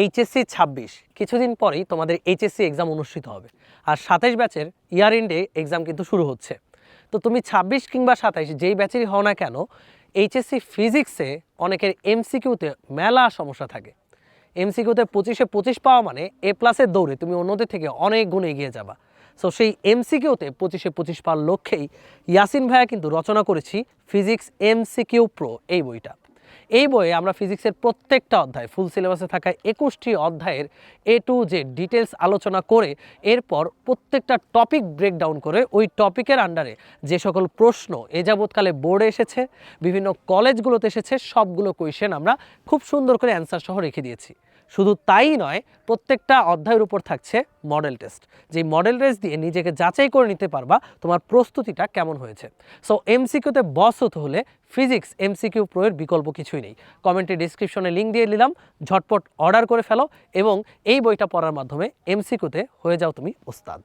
HSC 26 কিছুদিন পরেই তোমাদের এইচএসসি এক্সাম অনুষ্ঠিত হবে আর 27 ব্যাচের ইয়ার এন্ডে এক্সাম কিন্তু শুরু হচ্ছে। তো তুমি 26 কিংবা 27 যেই ব্যাচেরই হও না কেন, এইচএসসি ফিজিক্সে অনেকের এমসিকিউতে মেলা সমস্যা থাকে। এমসিকিউতে 25-এ 25 পাওয়া মানে A+-এর দৌড়ে তুমি অন্যদের থেকে অনেক গুণ এগিয়ে যাবা। সো সেই এমসিকিউতে 25-এ 25 পাওয়ার লক্ষ্যেই ইয়াসিন ভাইয়া কিন্তু রচনা করেছি ফিজিক্স এমসিকিউ প্রো এই বইটা। এই বইয়ে আমরা ফিজিক্সের প্রত্যেকটা অধ্যায়, ফুল সিলেবাসে থাকা 21টি অধ্যায়ের A to Z ডিটেলস আলোচনা করে এরপর প্রত্যেকটা টপিক ব্রেকডাউন করে ওই টপিকের আন্ডারে যে সকল প্রশ্ন এ যাবৎকালে বোর্ডে এসেছে, বিভিন্ন কলেজগুলোতে এসেছে, সবগুলো কোয়েশ্চেন আমরা খুব সুন্দর করে অ্যান্সার সহ রেখে দিয়েছি। শুধু তাই নয়, প্রত্যেকটা অধ্যায়ের উপর থাকছে মডেল টেস্ট, যেই মডেল টেস্ট দিয়ে নিজেকে যাচাই করে নিতে পারবা তোমার প্রস্তুতিটা কেমন হয়েছে। সো এমসিকিউতে বস হতে হলে ফিজিক্স এমসিকিউ প্রো এর বিকল্প কিছুই নেই। কমেন্টে ডিসক্রিপশনে লিঙ্ক দিয়ে দিলাম, ঝটপট অর্ডার করে ফেলো এবং এই বইটা পড়ার মাধ্যমে এমসিকিউতে হয়ে যাও তুমি ওস্তাদ।